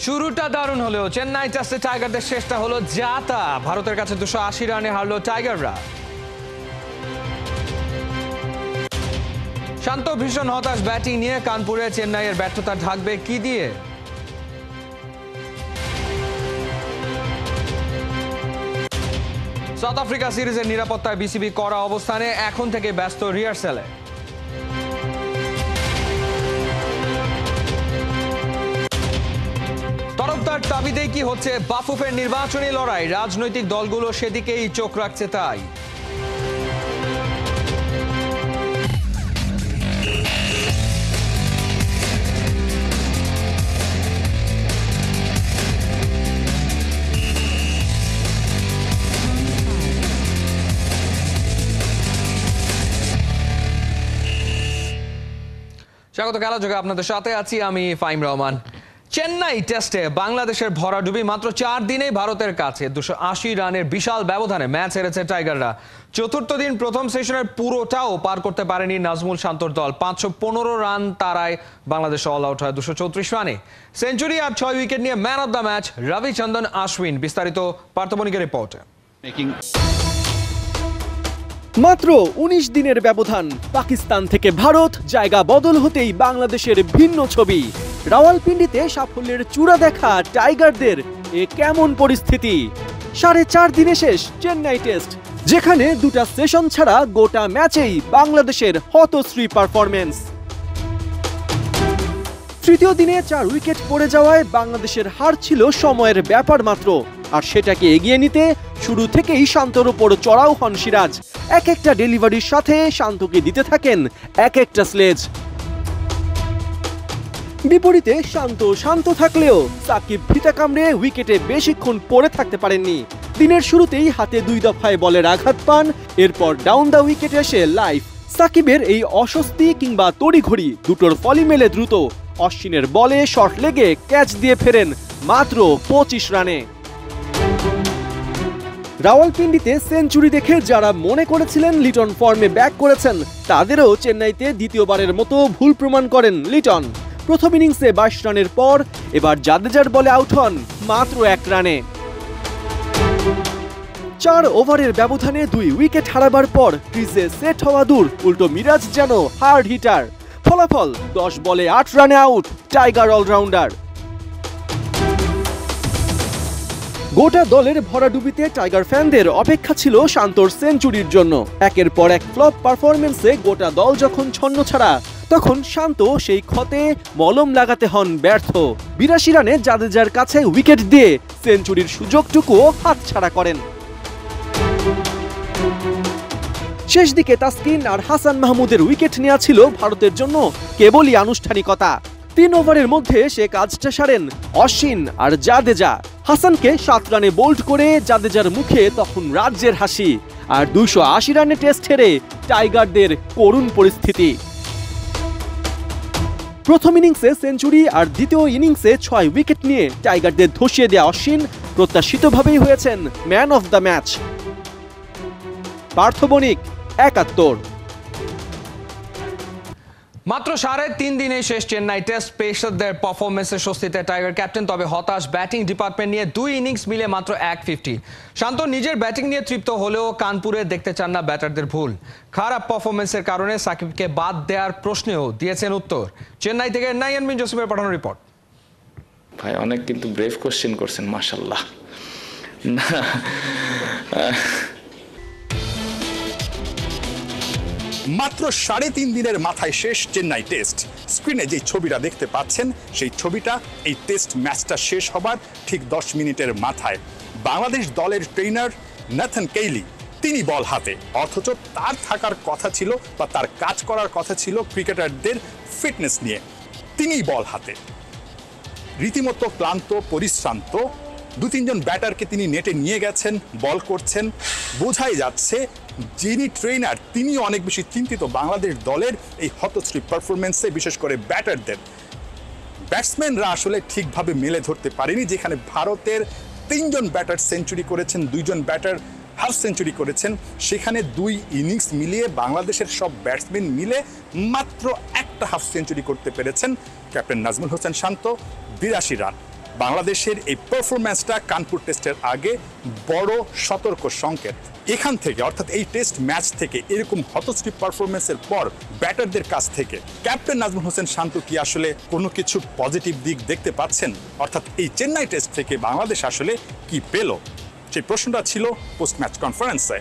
শুরুটা দারুণ হলেও চেন্নাই টেস্টে টাইগারদের শেষটা হলো জাতা। ভারতের কাছে 280 রানে হারলো টাইগাররা। শান্ত ভীষণ হতাশ ব্যাটিং নিয়ে। কানপুরে চেন্নাইয়ের ব্যর্থতা ঢাকবে কি দিয়ে? সাউথ আফ্রিকা সিরিজের নিরাপত্তায় বিসিবি কড়া অবস্থানে, এখন থেকে ব্যস্ত রিহার্সালে। তরফদার দাবিতে কি হচ্ছে বাফুফের নির্বাচনী লড়াই? রাজনৈতিক দলগুলো সেদিকেই চোখ রাখছে। তাই স্বাগত খেলাযোগে, আপনাদের সাথে আছি আমি ফাইম রহমান। চেন্নাই টেস্টে বাংলাদেশের ভরাডুবি। মাত্র 4 দিনেই ভারতের কাছে 280 রানের বিশাল ব্যবধানে ম্যাচ হেরেছে টাইগাররা। চতুর্থ দিন প্রথম সেশনের পুরোটাও পার করতে পারেনি নাজমুল শান্তর দল। 515 রান তারায় বাংলাদেশ অল আউট হয় 234 রানে। সেঞ্চুরি আর 6 উইকেট নিয়ে man of the match Ravichandran Ashwin. বিস্তারিত পার্থবণিকের রিপোর্টে। মাত্র 19 দিনের ব্যবধান। পাকিস্তান থেকে ভারত জায়গা বদল হতেই বাংলাদেশের ভিন্ন ছবি। রাওয়ালপিন্ডিতে সাফল্যের চূড়া দেখা টাইগারদের এ কেমন পরিস্থিতি? 4.5 দিনে শেষ চেন্নাই টেস্ট, যেখানে 2টা সেশন ছাড়া গোটা ম্যাচেই বাংলাদেশের হতশ্রী পারফরমেন্স। তৃতীয় দিনে 4 উইকেট পড়ে যাওয়ায় বাংলাদেশের হার ছিল সময়ের ব্যাপার মাত্র। আর সেটাকে এগিয়ে নিতে শুরু থেকেই শান্তর উপর চড়াও হন সিরাজ। এক একটা ডেলিভারির সাথে শান্তকে দিতে থাকেন এক একটা স্লেজ। বিপরীতে শান্ত থাকলেও সাকিব ফিতা কামড়ে উইকেটে বেশিক্ষণ পড়ে থাকতে পারেননি। দিনের শুরুতেই হাতে 2 দফায় বলের আঘাত পান, এরপর ডাউন দ্য উইকেট এসে লাইফ। সাকিবের এই অস্বস্তি কিংবা তড়িঘড়ি দুটোর ফলই মেলে দ্রুত। অশ্বিনের বলে শর্ট লেগে ক্যাচ দিয়ে ফেরেন মাত্র 25 রানে। রাওয়ালপিন্ডিতে সেঞ্চুরি দেখে যারা মনে করেছিলেন লিটন ফর্মে ব্যাক করেছেন, তাদেরও চেন্নাইতে দ্বিতীয়বারের মতো ভুল প্রমাণ করেন লিটন। প্রথম ইনিংসে 22 রানের পর এবার জাদেজার বলে আউট হন মাত্র 1 রানে। 4 ওভারের ব্যবধানে 2 উইকেট হারাবার পর ক্রিজে সেট হওয়া দূর, উল্টো মিরাজ যেন হার্ড হিটার। ফলাফল 10 বলে 8 রানে আউট টাইগার অলরাউন্ডার। গোটা দলের ভরাডুবিতে টাইগার ফ্যানদের অপেক্ষা ছিল শান্তর সেঞ্চুরির জন্য। একের পর এক ফ্লপ পারফরমেন্সে গোটা দল যখন ছন্নছাড়া, তখন শান্ত সেই ক্ষতে মলম লাগাতে হন ব্যর্থ। 82 রানে জাদেজার কাছে উইকেট দিয়ে সেঞ্চুরির সুযোগটুকুও হাতছাড়া করেন। শেষ দিকে তাসকিন আর হাসান মাহমুদের উইকেট নেওয়া ছিল ভারতের জন্য কেবলই আনুষ্ঠানিকতা। 3 ওভারের মধ্যে সে কাজটা সারেন অশ্বিন আর জাদেজা। হাসানকে 7 রানে বোল্ড করে জাদেজার মুখে তখন রাজ্যের হাসি। আর 280 রানে টেস্ট হেরে টাইগারদের করুণ পরিস্থিতি। প্রথম ইনিংসে সেঞ্চুরি আর দ্বিতীয় ইনিংসে 6 উইকেট নিয়ে টাইগারদের ধসিয়ে দেয়া অশ্বিন প্রত্যাশিতভাবেই হয়েছেন ম্যান অফ দ্য ম্যাচ। পার্থবণিক, 71। মাত্র 3.5 দিনে শেষ চেন্নাই টেস্ট। পেসারদের পারফরমেন্সের স্বস্তিতে টাইগার ক্যাপ্টেন, তবে হতাশ ব্যাটিং ডিপার্টমেন্ট নিয়ে। 2 ইনিংস মিলে মাত্র 150। শান্ত নিজের ব্যাটিং নিয়ে তৃপ্ত হলেও কানপুরে দেখতে চান না ব্যাটারদের ভুল। খারাপ পারফরমেন্সের কারণে সাকিবকে বাদ দেওয়ার প্রশ্নেও দিয়েছেন উত্তর। চেন্নাই থেকে নাইয়ান বিন জসিমের পাঠানো রিপোর্ট। ভাই অনেক কিন্তু ব্রেভ কোশ্চেন করছেন, মাশাআল্লাহ। মাত্র 3.5 দিনের মাথায় শেষ চেন্নাই টেস্ট। স্ক্রিনে যে ছবিটা দেখতে পাচ্ছেন, সেই ছবিটা এই টেস্ট ম্যাচটা শেষ হবার ঠিক 10 মিনিটের মাথায়। বাংলাদেশ দলের ট্রেনার নেথান কেইলি তিনি বল হাতে, অথচ তার থাকার কথা ছিল বা তার কাজ করার কথা ছিল ক্রিকেটারদের ফিটনেস নিয়ে। তিনিই বল হাতে, রীতিমতো ক্লান্ত পরিশ্রান্ত 2-3 জন ব্যাটারকে তিনি নেটে নিয়ে গেছেন, বল করছেন। বোঝাই যাচ্ছে যিনি ট্রেনার তিনিও অনেক বেশি চিন্তিত বাংলাদেশ দলের এই হতশ্রী পারফরমেন্সে, বিশেষ করে ব্যাটারদের। ব্যাটসম্যানরা আসলে ঠিকভাবে মেলে ধরতে পারেনি। যেখানে ভারতের 3 জন ব্যাটার সেঞ্চুরি করেছেন, 2 জন ব্যাটার হাফ সেঞ্চুরি করেছেন, সেখানে 2 ইনিংস মিলিয়ে বাংলাদেশের সব ব্যাটসম্যান মিলে মাত্র একটা হাফ সেঞ্চুরি করতে পেরেছেন ক্যাপ্টেন নাজমুল হোসেন শান্ত, 82 রান। বাংলাদেশের এই পারফরম্যান্সটা কানপুর টেস্টের আগে বড় সতর্ক সংকেত। এখান থেকে অর্থাৎ এই টেস্ট ম্যাচ থেকে এরকম হতশ্রী পারফরমেন্সের পর ব্যাটারদের কাছ থেকে ক্যাপ্টেন নাজমুল হোসেন শান্ত কি আসলে কোনো কিছু পজিটিভ দিক দেখতে পাচ্ছেন? অর্থাৎ এই চেন্নাই টেস্ট থেকে বাংলাদেশ আসলে কি পেল, সেই প্রশ্নটা ছিল পোস্ট ম্যাচ কনফারেন্সে।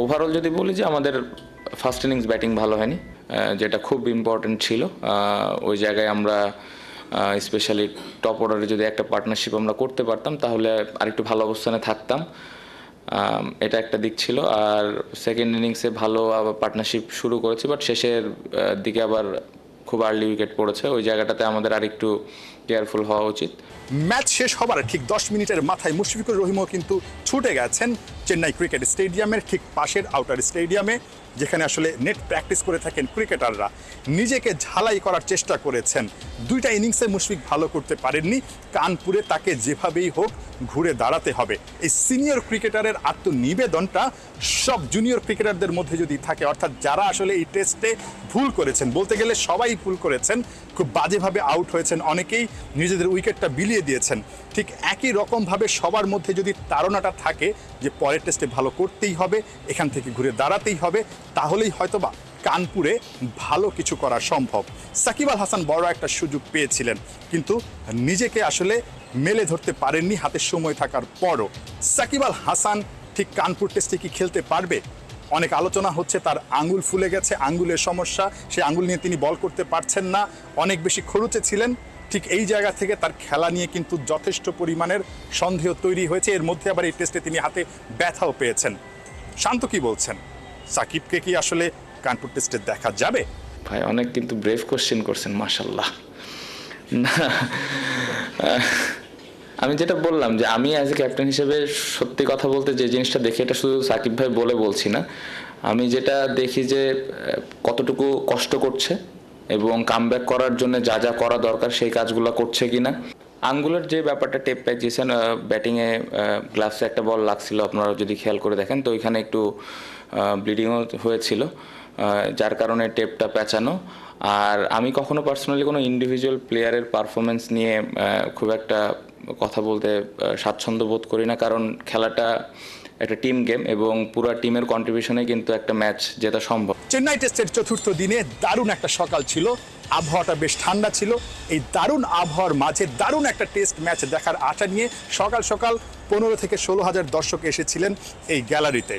ওভারঅল যদি বলি যে আমাদের ফার্স্ট ইনিংস ব্যাটিং ভালো হয়নি, যেটা খুব ইম্পর্টেন্ট ছিল। ওই জায়গায় আমরা স্পেশালি টপ অর্ডারে যদি একটা পার্টনারশিপ আমরা করতে পারতাম তাহলে আরেকটু ভালো অবস্থানে থাকতাম, এটা একটা দিক ছিল। আর সেকেন্ড ইনিংসে ভালো আবার পার্টনারশিপ শুরু করেছি, বাট শেষের দিকে আবার খুব আর্লি উইকেট পড়েছে, ওই জায়গাটাতে আমাদের আরেকটু কেয়ারফুল হওয়া উচিত। ম্যাচ শেষ হবার ঠিক 10 মিনিটের মাথায় মুশফিকুর রহিমও কিন্তু ছুটে গেছেন চেন্নাই ক্রিকেট স্টেডিয়ামের ঠিক পাশের আউটার স্টেডিয়ামে, যেখানে আসলে নেট প্র্যাকটিস করে থাকেন ক্রিকেটাররা। নিজেকে ঝালাই করার চেষ্টা করেছেন। দুইটা ইনিংসে মুশফিক ভালো করতে পারেননি, কানপুরে তাকে যেভাবেই হোক ঘুরে দাঁড়াতে হবে। এই সিনিয়র ক্রিকেটারের আত্মনিবেদনটা সব জুনিয়র ক্রিকেটারদের মধ্যে যদি থাকে, অর্থাৎ যারা আসলে এই টেস্টে ভুল করেছেন, বলতে গেলে সবাই ভুল করেছেন, খুব বাজেভাবে আউট হয়েছেন, অনেকেই নিজেদের উইকেটটা বিলিয়ে দিয়েছেন, ঠিক একই রকমভাবে সবার মধ্যে যদি তাড়নাটা থাকে যে পরের টেস্টে ভালো করতেই হবে, এখান থেকে ঘুরে দাঁড়াতেই হবে, তাহলেই হয়তোবা কানপুরে ভালো কিছু করা সম্ভব। সাকিব আল হাসান বড় একটা সুযোগ পেয়েছিলেন, কিন্তু নিজেকে আসলে মেলে ধরতে পারেননি হাতে সময় থাকার পরও। সাকিব আল হাসান ঠিক কানপুর টেস্টে কি খেলতে পারবে? অনেক আলোচনা হচ্ছে তার আঙ্গুল ফুলে গেছে, আঙ্গুলের সমস্যা, সেই আঙ্গুল নিয়ে তিনি বল করতে পারছেন না, অনেক বেশি খরুচে ছিলেন। ঠিক এই জায়গা থেকে তার খেলা নিয়ে কিন্তু যথেষ্ট পরিমাণের সন্দেহ তৈরি হয়েছে। এর মধ্যে আবার এই টেস্টে তিনি হাতে ব্যথাও পেয়েছেন। শান্ত কি বলছেন, সাকিবকে কি আসলে কানপুর টেস্টে দেখা যাবে? ভাই অনেক কিন্তু ব্রেভ কোশ্চেন করছেন, মাশাল্লাহ। না, আমি যেটা বললাম যে আমি অ্যাজ এ ক্যাপ্টেন হিসেবে সত্যি কথা বলতে যে জিনিসটা দেখি, এটা শুধু সাকিব ভাই বলছি না, আমি যেটা দেখি যে কতটুকু কষ্ট করছে এবং কামব্যাক করার জন্য যা যা করা দরকার সেই কাজগুলো করছে কিনা। আঙ্গুলের যে ব্যাপারটা, টেপ পেয়েছেন ব্যাটিংয়ে, গ্লাভসে একটা বল লাগছিল, আপনারা যদি খেয়াল করে দেখেন তো ওইখানে একটু ব্লিডিংও হয়েছিল, যার কারণে টেপটা পেঁচানো। আর আমি কখনো পার্সোনালি কোনো ইন্ডিভিজুয়াল প্লেয়ারের পারফরমেন্স নিয়ে খুব একটা কথা বলতে স্বাচ্ছন্দ্য বোধ করি না, কারণ খেলাটা একটা টিম গেম এবং পুরো টিমের কন্ট্রিবিউশনে কিন্তু একটা ম্যাচ জেতা সম্ভব। চেন্নাই টেস্টের চতুর্থ দিনে দারুণ একটা সকাল ছিল, আবহাওয়াটা বেশ ঠান্ডা ছিল। এই দারুণ আবহাওয়ার মাঝে দারুণ একটা টেস্ট ম্যাচ দেখার আশা নিয়ে সকাল সকাল 15 থেকে 16 হাজার দর্শক এসেছিলেন এই গ্যালারিতে।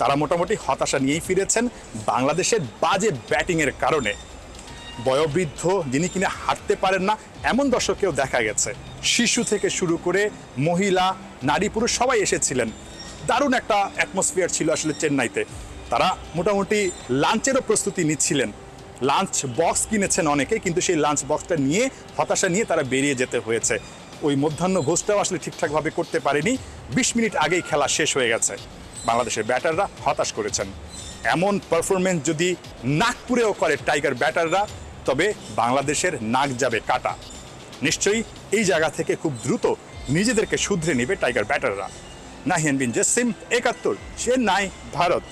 তারা মোটামুটি হতাশা নিয়েই ফিরেছেন বাংলাদেশের বাজে ব্যাটিংয়ের কারণে। বয়োবৃদ্ধ যিনি কিনা হাঁটতে পারেন না এমন দর্শককেও দেখা গেছে, শিশু থেকে শুরু করে মহিলা, নারী, পুরুষ সবাই এসেছিলেন। দারুণ একটা অ্যাটমসফিয়ার ছিল আসলে চেন্নাইতে। তারা মোটামুটি লাঞ্চেরও প্রস্তুতি নিচ্ছিলেন, লাঞ্চ বক্স কিনেছেন অনেকে, কিন্তু সেই লাঞ্চ বক্সটা নিয়ে হতাশা নিয়ে তারা বেরিয়ে যেতে হয়েছে। ওই মধ্যাহ্ন ভোজটাও আসলে ঠিকঠাকভাবে করতে পারেনি, 20 মিনিট আগেই খেলা শেষ হয়ে গেছে। বাংলাদেশের ব্যাটাররা হতাশ করেছেন। এমন পারফরমেন্স যদি নাগপুরেও করে টাইগার ব্যাটাররা, তবে বাংলাদেশের নাক যাবে কাটা। নিশ্চয়ই এই জায়গা থেকে খুব দ্রুত নিজেদেরকে শুধরে নেবে টাইগার ব্যাটাররা। নাহিয়ান বিন জসিম, 71, চেন্নাই, ভারত।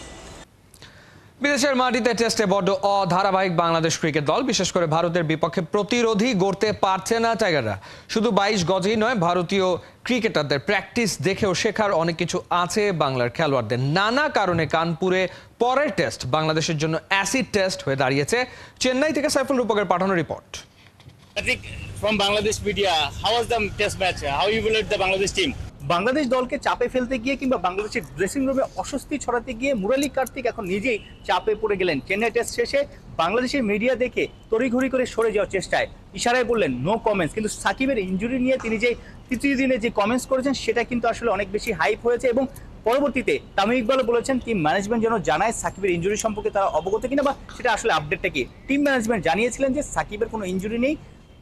বিদেশের মাটিতে টেস্টে বড্ড অধারাবাহিক বাংলাদেশ ক্রিকেট দল, বিশেষ করে ভারতের বিপক্ষে প্রতিরোধী গড়তে পারছে না টাইগাররা। শুধু 22 গজেই নয়, ভারতীয় ক্রিকেটারদের প্র্যাকটিস দেখেও শেখার অনেক কিছু আছে বাংলার খেলোয়াড়দের। নানা কারণে কানপুরে পরের টেস্ট বাংলাদেশের জন্য অ্যাসিড টেস্ট হয়ে দাঁড়িয়েছে। চেন্নাই থেকে সাইফুল রূপকের পাঠানো report. Patrick, from Bangladesh media, how was the test match? How you evaluate the Bangladesh team? Bangladesh দলকে চাপে ফেলতে গিয়ে কিংবা বাংলাদেশের ড্রেসিং রুমে অস্বস্তি ছড়াতে গিয়ে মুরালি কার্তিক এখন নিজেই চাপে পড়ে গেলেন। চেন্নাই টেস্ট শেষে বাংলাদেশের মিডিয়া দেখে তড়িঘড়ি করে সরে যাওয়ার চেষ্টায় ইশারায় বললেন নো কমেন্টস, কিন্তু সাকিবের ইনজুরি নিয়ে তিনি যে তৃতীয় দিনে যে কমেন্টস করেছেন সেটা কিন্তু আসলে অনেক বেশি হাইপ হয়েছে এবং পরবর্তীতে তামিম ইকবালও বলেছেন টিম ম্যানেজমেন্ট যেন জানায় সাকিবের ইনজুরি সম্পর্কে তারা অবগত কিনা বা সেটা আসলে আপডেটটা কি। টিম ম্যানেজমেন্ট জানিয়েছিলেন যে সাকিবের কোনো ইনজুরি নেই।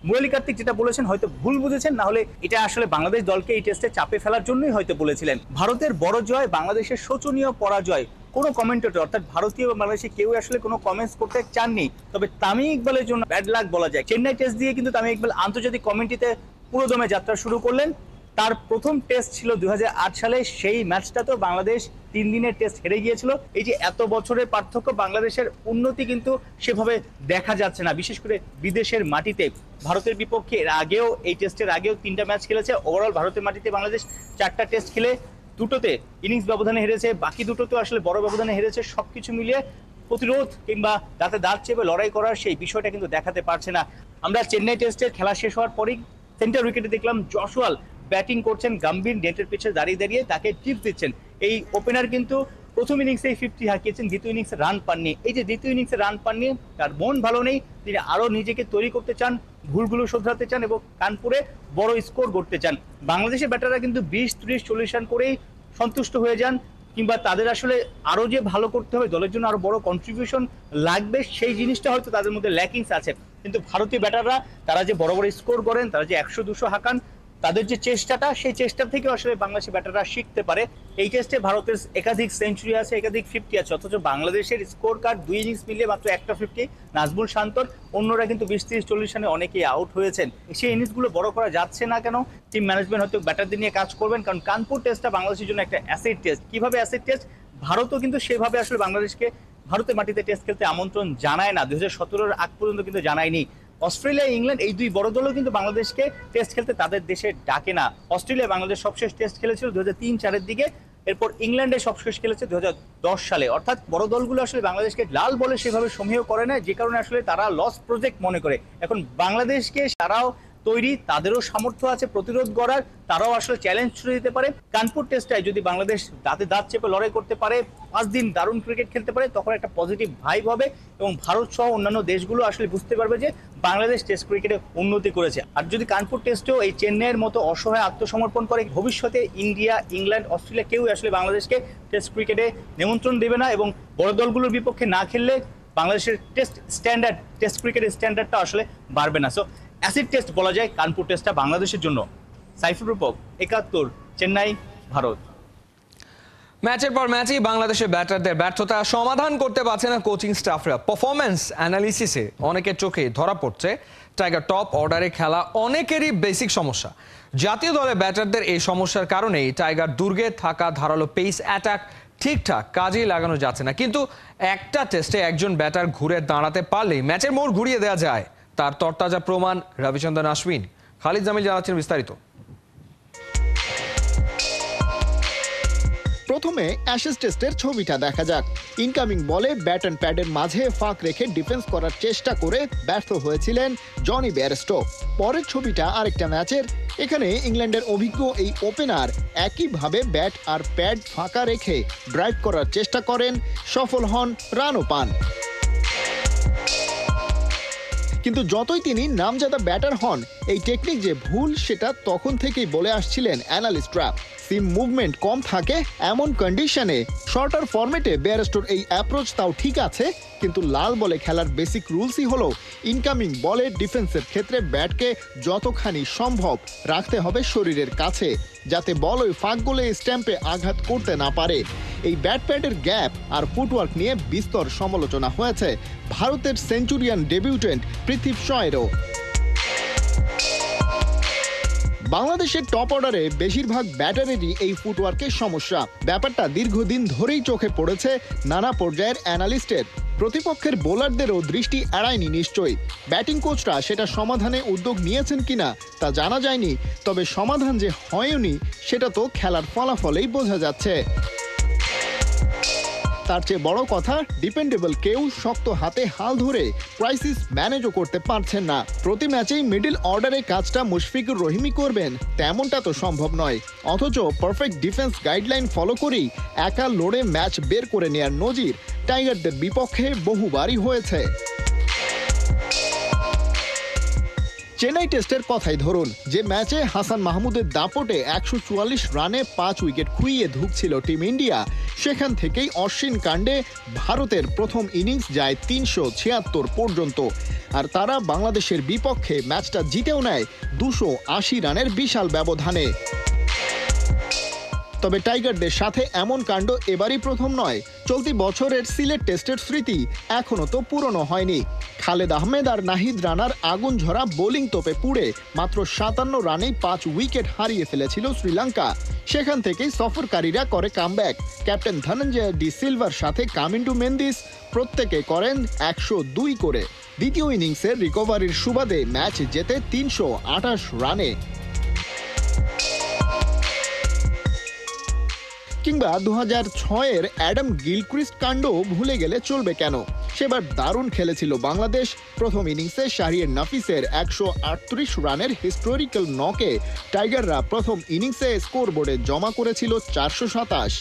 মুরালি কার্তিক যেটা বলেছেন হয়তো ভুল বুঝেছেন, না হলে এটা আসলে বাংলাদেশ দলকে এই টেস্টে চাপে ফেলার জন্যই হয়তো বলেছিলেন। ভারতের বড় জয়, বাংলাদেশের শোচনীয় পরাজয়, কোনো কমেন্টেটর অর্থাৎ ভারতীয় বা বাংলাদেশে কেউ আসলে কোনো কমেন্টস করতে চাননি। তবে তামিম ইকবালের জন্য ব্যাড লাক বলা যায়। চেন্নাই টেস্ট দিয়ে কিন্তু তামিম ইকবাল আন্তর্জাতিক কমিটিতে পুরোদমে যাত্রা শুরু করলেন। তার প্রথম টেস্ট ছিল 2008 সালে, সেই ম্যাচটাতেও বাংলাদেশ 3 দিনের টেস্ট হেরে গিয়েছিল। এই যে এত বছরের পার্থক্য, বাংলাদেশের উন্নতি কিন্তু সেভাবে দেখা যাচ্ছে না, বিশেষ করে বিদেশের মাটিতে। ভারতের বিপক্ষে এর আগেও, এই টেস্টের আগেও 3টা ম্যাচ খেলেছে। ওভারঅল ভারতের মাটিতে বাংলাদেশ 4টা টেস্ট খেলে 2টোতে ইনিংস ব্যবধানে হেরেছে, বাকি 2টোতেও আসলে বড় ব্যবধানে হেরেছে। সবকিছু মিলিয়ে প্রতিরোধ কিংবা দাঁতে দাঁত চেপে লড়াই করার সেই বিষয়টা কিন্তু দেখাতে পারছে না। আমরা চেন্নাই টেস্টের খেলা শেষ হওয়ার পরেই সেন্টার উইকেটে দেখলাম জশওয়াল ব্যাটিং করছেন, গম্ভীর নেটের পিছে দাঁড়িয়ে দাঁড়িয়ে তাকে টিপস দিচ্ছেন। এই ওপেনার কিন্তু প্রথম ইনিংসেই 50 হাঁকিয়েছেন, দ্বিতীয় ইনিংসে রান পাননি। এই যে দ্বিতীয় ইনিংসে রান পাননি, তার মন ভালো নেই, তিনি আরো নিজেকে তৈরি করতে চান, ভুলগুলো শোধরাতে চান এবং কানপুরে বড় স্কোর করতে চান। বাংলাদেশের ব্যাটাররা কিন্তু 20, 30, 40 রান করেই সন্তুষ্ট হয়ে যান, কিংবা তাদের আসলে আরো যে ভালো করতে হবে, দলের জন্য আরো বড় কন্ট্রিবিউশন লাগবে, সেই জিনিসটা হয়তো তাদের মধ্যে ল্যাকিংস আছে। কিন্তু ভারতীয় ব্যাটাররা তারা যে বড় বড় স্কোর করেন, তারা যে 100-200 হাঁকান, তাদের যে চেষ্টাটা, সেই চেষ্টা থেকে আসলে বাংলাদেশি ব্যাটাররা শিখতে পারে। এই টেস্টে ভারতের একাধিক সেঞ্চুরি আছে, একাধিক 50 আছে, অথচ বাংলাদেশের স্কোর কার্ড 2 ইনিংস মিলিয়ে মাত্র একটা 50, নাজমুল শান্তর। অন্যরা কিন্তু 20, 30, 40 রানে অনেকেই আউট হয়েছেন। সেই ইনিংসগুলো বড় করা যাচ্ছে না কেন? টিম ম্যানেজমেন্ট হয়তো ব্যাটারদের নিয়ে কাজ করবেন, কারণ কানপুর টেস্টটা বাংলাদেশের জন্য একটা অ্যাসেট টেস্ট। কিভাবে অ্যাসেট টেস্ট? ভারতও কিন্তু সেভাবে আসলে বাংলাদেশকে ভারতের মাটিতে টেস্ট খেলতে আমন্ত্রণ জানায় না, 2017-এর আগ পর্যন্ত কিন্তু জানায়নি। অস্ট্রেলিয়া, ইংল্যান্ড এই দুই বড় দলও কিন্তু বাংলাদেশকে টেস্ট খেলতে তাদের দেশে ডাকে না। অস্ট্রেলিয়া বাংলাদেশ সবশেষ টেস্ট খেলেছিল 2003-04-এর দিকে, এরপর ইংল্যান্ডে সবশেষ খেলেছে 2010 সালে। অর্থাৎ বড় দলগুলো আসলে বাংলাদেশকে লাল বলে সেভাবে সমীহ করে না, যে কারণে আসলে তারা লস প্রজেক্ট মনে করে। এখন বাংলাদেশকে তারাও তৈরি, তাদেরও সামর্থ্য আছে প্রতিরোধ করার, তারাও আসলে চ্যালেঞ্জ ছুড়ে দিতে পারে। কানপুর টেস্টটায় যদি বাংলাদেশ দাঁতে দাঁত চেপে লড়াই করতে পারে, 5 দিন দারুণ ক্রিকেট খেলতে পারে, তখন একটা পজিটিভ ভাইব হবে এবং ভারত সহ অন্যান্য দেশগুলো আসলে বুঝতে পারবে যে বাংলাদেশ টেস্ট ক্রিকেটে উন্নতি করেছে। আর যদি কানপুর টেস্টেও এই চেন্নাইয়ের মতো অসহায় আত্মসমর্পণ করে, ভবিষ্যতে ইন্ডিয়া, ইংল্যান্ড, অস্ট্রেলিয়া কেউই আসলে বাংলাদেশকে টেস্ট ক্রিকেটে নিমন্ত্রণ দেবে না এবং বড় দলগুলোর বিপক্ষে না খেললে বাংলাদেশের টেস্ট ক্রিকেটের স্ট্যান্ডার্ডটা আসলে বাড়বে না। সো অ্যাসিড টেস্ট বলা যায় কানপুর টেস্টটা বাংলাদেশের জন্য। সাইফুর রূপক, 71, চেন্নাই, ভারত। ম্যাচের পর ম্যাচই বাংলাদেশের ব্যাটারদের ব্যর্থতা সমাধান করতে পারছে না কোচিং স্টাফরা। পারফরম্যান্স অ্যানালিসিসে অনেকের চোখে ধরা পড়ছে টাইগার টপ অর্ডারে খেলা অনেকেরই বেসিক সমস্যা। জাতীয় দলের ব্যাটারদের এই সমস্যার কারণেই টাইগার দুর্গে থাকা ধারালো পেস অ্যাটাক ঠিকঠাক কাজেই লাগানো যাচ্ছে না। কিন্তু একটা টেস্টে একজন ব্যাটার ঘুরে দাঁড়াতে পারলেই ম্যাচের মোড় ঘুরিয়ে দেওয়া যায়, তার তরতাজা প্রমাণ রবিচন্দ্রন আশ্বিন। খালিদ জামিল জানাচ্ছেন বিস্তারিত। প্রথমে অ্যাশেজ টেস্টের ছবিটা দেখা যাক। ইনকামিং বলে ব্যাট অ্যান্ড প্যাডের মাঝে ফাঁক রেখে ডিফেন্স করার চেষ্টা করে ব্যর্থ হয়েছিলেন জনি বেয়ারস্টো। পরের ছবিটা আরেকটা ম্যাচের। এখানে ইংল্যান্ডের অভিজ্ঞ এই ওপেনার একইভাবে ব্যাট আর প্যাড ফাঁকা রেখে ড্রাইভ করার চেষ্টা করেন, সফল হন, রানও পান। কিন্তু যতই তিনি নামজাদা ব্যাটার হন, এই টেকনিক যে ভুল সেটা তখন থেকেই বলে আসছিলেন অ্যানালিস্টরা। সিম মুভমেন্ট কম থাকে এমন কন্ডিশনে শর্টার ফরম্যাটে বেয়ারস্টোর এই অ্যাপ্রোচ তাও ঠিক আছে, কিন্তু লাল বলে খেলার বেসিক রুলসই হলো ইনকামিং বলে ডিফেন্সের ক্ষেত্রে ব্যাটকে যতখানি সম্ভব রাখতে হবে শরীরের কাছে, যাতে বল ওই ফাঁক গোলে স্ট্যাম্পে আঘাত করতে না পারে। এই ব্যাট প্যাডের গ্যাপ আর ফুটওয়ার্ক নিয়ে বিস্তর সমালোচনা হয়েছে ভারতের সেঞ্চুরিয়ান ডেবিউটেন্ট পৃথ্বী শয়েরও। বাংলাদেশের টপ অর্ডারে বেশিরভাগ ব্যাটারেরই এই ফুটওয়ার্কের সমস্যা। ব্যাপারটা দীর্ঘদিন ধরেই চোখে পড়েছে নানা পর্যায়ের অ্যানালিস্টের। প্রতিপক্ষের বোলারদেরও দৃষ্টি এড়ায়নি নিশ্চয়ই। ব্যাটিং কোচরা সেটা সমাধানে উদ্যোগ নিয়েছেন কিনা তা জানা যায়নি, তবে সমাধান যে হয়নি সেটা তো খেলার ফলাফলেই বোঝা যাচ্ছে। তার চেয়ে বড় কথা, ডিপেন্ডেবল কেউ শক্ত হাতে হাল ধরে ক্রাইসিস ম্যানেজও করতে পারছেন না। প্রতি ম্যাচেই মিডল অর্ডারে কাজটা মুশফিকুর রহিমই করবেন তেমনটা তো সম্ভব নয়, অথচ পারফেক্ট ডিফেন্স গাইডলাইন ফলো করেই একা লড়ে ম্যাচ বের করে নেয়ার নজির টাইগারদের বিপক্ষে বহুবারই হয়েছে। চেন্নাই টেস্টের কথাই ধরুন, যে ম্যাচে হাসান মাহমুদের দাপটে 144 রানে 5 উইকেট খুইয়ে ধুঁকছিল টিম ইন্ডিয়া, সেখান থেকেই অশ্বিন কাণ্ডে ভারতের প্রথম ইনিংস যায় 376 পর্যন্ত, আর তারা বাংলাদেশের বিপক্ষে ম্যাচটা জিতেও নেয় 280 রানের বিশাল ব্যবধানে। তবে টাইগারদের সাথে এমন কাণ্ড এবারই প্রথম নয়। চলতি বছরের সিলেট টেস্টের স্মৃতি এখনো তো পুরনো হয়নি। খালেদ আহমেদ আর নাহিদ রানার আগুন ঝরা বোলিং তোপে পুড়ে মাত্র 57 রানেই 5 উইকেট হারিয়ে ফেলেছিল শ্রীলঙ্কা। সেখান থেকেই সফরকারীরা করে comeback. Captain Dhananjay D silver সাথে কামিন্ডু মেন্দিস প্রত্যেকে করেন 102 করে। দ্বিতীয় ইনিংসের রিকভারির সুবাদে ম্যাচ জেতে 328 রানে। কিংবা 2006-এর অ্যাডাম গিলক্রিস্ট কাণ্ড ভুলে গেলে চলবে কেন? সেবার দারুণ খেলেছিল বাংলাদেশ। প্রথম ইনিংসে শাহরিয়ার নাফিসের 138 রানের হিস্টোরিক্যাল নকে টাইগাররা প্রথম ইনিংসে স্কোরবোর্ডে জমা করেছিল 427।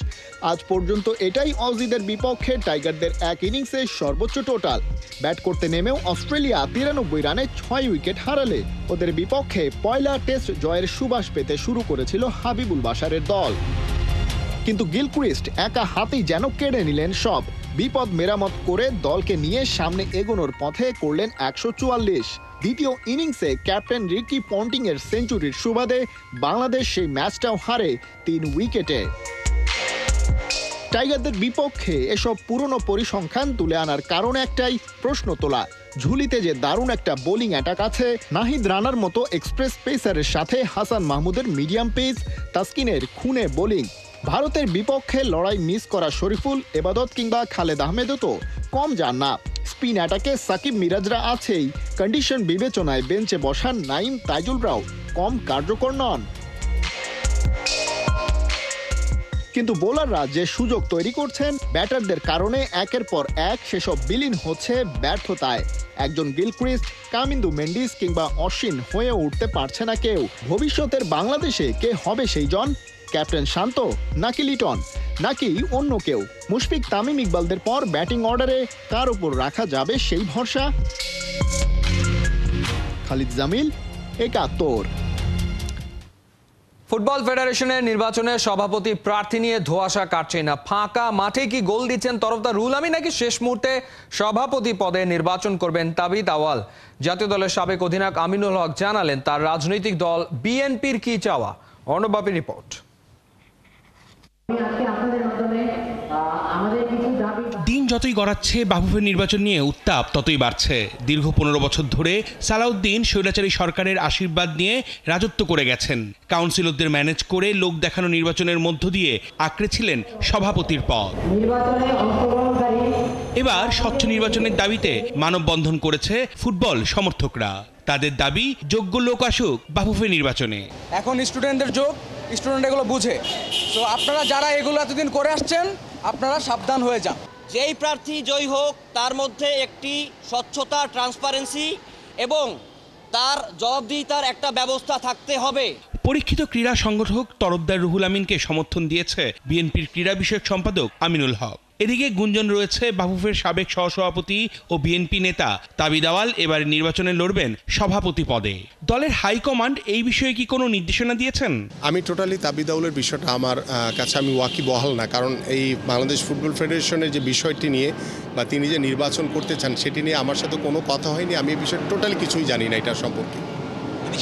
আজ পর্যন্ত এটাই অজিদের বিপক্ষে টাইগারদের এক ইনিংসে সর্বোচ্চ টোটাল। ব্যাট করতে নেমেও অস্ট্রেলিয়া 93 রানে 6 উইকেট হারালে ওদের বিপক্ষে পয়লা টেস্ট জয়ের সুবাস পেতে শুরু করেছিল হাবিবুল বাশারের দল। কিন্তু গিলক্রিস্ট একা হাতেই যেন কেড়ে নিলেন সব। বিপদ মেরামত করে দলকে নিয়ে সামনে এগোনোর পথে করলেন 144। দ্বিতীয় ইনিংসে ক্যাপ্টেন রিকি পন্টিং এর সেঞ্চুরির সুবাদে বাংলাদেশ সেই ম্যাচটাও হারে 3 উইকেটে। টাইগারদের বিপক্ষে এসব পুরনো পরিসংখ্যান তুলে আনার কারণ একটাই, প্রশ্ন তোলা ঝুলিতে যে দারুণ একটা বোলিং অ্যাটাক আছে। নাহিদ রানার মতো এক্সপ্রেস পেসারের সাথে হাসান মাহমুদের মিডিয়াম পেস, তাসকিনের খুনে বোলিং। ভারতের বিপক্ষে লড়াই মিস করা শরীফুল, এবাদত কিংবা খালেদ আহমেদও তো কম যান না। স্পিন অ্যাটাকে সাকিব মিরাজরা আছেই, কন্ডিশন বিবেচনায় বেঞ্চে বসান নাইম তাইজুলরাও কম কার্যকর নন। কিন্তু বোলাররা যে সুযোগ তৈরি করছেন ব্যাটারদের কারণে একের পর এক সেসব বিলীন হচ্ছে ব্যর্থতায়। একজন গিলক্রিস্ট, কামিন্দু মেন্ডিস কিংবা অশ্বিন হয়ে উঠতে পারছে না কেউ। ভবিষ্যতের বাংলাদেশে কে হবে সেই জন? ক্যাপ্টেন শান্ত নাকি লিটন নাকি অন্য কেউ? মুশফিক তামিম ইকবালদের পর ব্যাটিং অর্ডারে কার উপর রাখা যাবে সেই ভরসা? খালিদ জামিল, ৭১। ফুটবল ফেডারেশনের নির্বাচনে সভাপতি প্রার্থী নিয়ে ধোঁয়াশা কাটছে না। ফাঁকা মাঠে কি গোল দিচ্ছেন তরফদার রুহুল আমিন, নাকি শেষ মুহূর্তে সভাপতি পদে নির্বাচন করবেন তাবিদ আওয়াল? জাতীয় দলের সাবেক অধিনায়ক আমিনুল হক জানালেন তার রাজনৈতিক দল বিএনপির কি চাওয়া। অর্ণব বাপির রিপোর্ট। দিন যতই গড়াচ্ছে বাফুফের নির্বাচন নিয়ে উত্তাপ ততই বাড়ছে। দীর্ঘ 15 বছর ধরে সালাউদ্দিন স্বৈরাচারী সরকারের আশীর্বাদ নিয়ে রাজত্ব করে গেছেন। কাউন্সিলরদের ম্যানেজ করে লোক দেখানো নির্বাচনের মধ্য দিয়ে আঁকড়েছিলেন সভাপতির পদ। এবার স্বচ্ছ নির্বাচনের দাবিতে মানববন্ধন করেছে ফুটবল সমর্থকরা। তাদের দাবি যোগ্য লোক আসুক বাফুফে নির্বাচনে। এখন স্টুডেন্টদের যোগ, স্টুডেন্ট এগুলো বুঝে। তো আপনারা যারা এগুলো এতদিন করে আসছেন আপনারা সাবধান হয়ে যান। যেই প্রার্থী জয়ী হোক তার মধ্যে একটি স্বচ্ছতা, ট্রান্সপারেন্সি এবং তার জবাবদিহিতার একটা ব্যবস্থা থাকতে হবে। পরীক্ষিত ক্রীড়া সংগঠক তরফদার রুহুল আমিনকে সমর্থন দিয়েছে বিএনপির ক্রীড়া বিষয়ক সম্পাদক আমিনুল হক। এদিকে গুঞ্জন রয়েছে বাফুফের সাবেক সহসভাপতি ও বিএনপি নেতা তাবিদ আওয়াল এবারে নির্বাচনে লড়বেন সভাপতি পদে। দলের হাইকমান্ড এই বিষয়ে কি কোনো নির্দেশনা দিয়েছেন? আমি টোটালি তাবিদ আওয়ালের বিষয়টা আমার কাছে আমি ওয়াকিবহাল না, কারণ এই বাংলাদেশ ফুটবল ফেডারেশনের যে বিষয়টি নিয়ে বা তিনি যে নির্বাচন করতে চান সেটি নিয়ে আমার সাথে কোনো কথা হয়নি। আমি এই বিষয়ে টোটালি কিছুই জানি না এটা সম্পর্কে।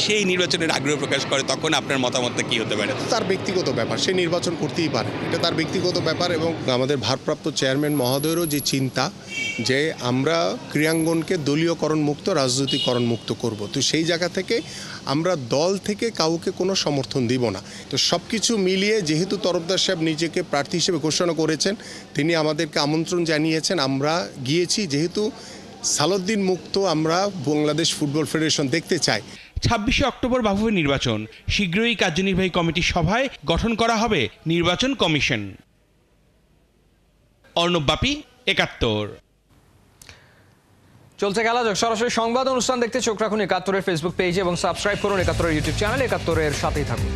সেই নির্বাচনের আগ্রহ প্রকাশ করে তখন আপনার মতামতটা কি হতে পারে? তার ব্যক্তিগত ব্যাপার, সে নির্বাচন করতেই পারে, এটা তার ব্যক্তিগত ব্যাপার। এবং আমাদের ভারপ্রাপ্ত চেয়ারম্যান মহোদয়েরও যে চিন্তা যে আমরা ক্রীড়াঙ্গনকে দলীয়করণ মুক্ত, রাজনৈতিকরণ মুক্ত করব, তো সেই জায়গা থেকে আমরা দল থেকে কাউকে কোনো সমর্থন দিব না। তো সব কিছু মিলিয়ে যেহেতু তরফদার সাহেব নিজেকে প্রার্থী হিসেবে ঘোষণা করেছেন, তিনি আমাদেরকে আমন্ত্রণ জানিয়েছেন, আমরা গিয়েছি। যেহেতু সালাউদ্দিন মুক্ত আমরা বাংলাদেশ ফুটবল ফেডারেশন দেখতে চাই। 26 অক্টোবর বাফুফে নির্বাচন, শীঘ্রই কার্যনির্বাহী কমিটির সভায় গঠন করা হবে নির্বাচন কমিশন। অর্ণব বাপি, ৭১। চলছে খেলা যাক। সরাসরি সংবাদ অনুষ্ঠান দেখতে চোখ রাখুন ৭১-এর ফেসবুক পেজে এবং সাবস্ক্রাইব করুন ৭১-এর ইউটিউব চ্যানেল। ৭১-এর সাথেই থাকুন।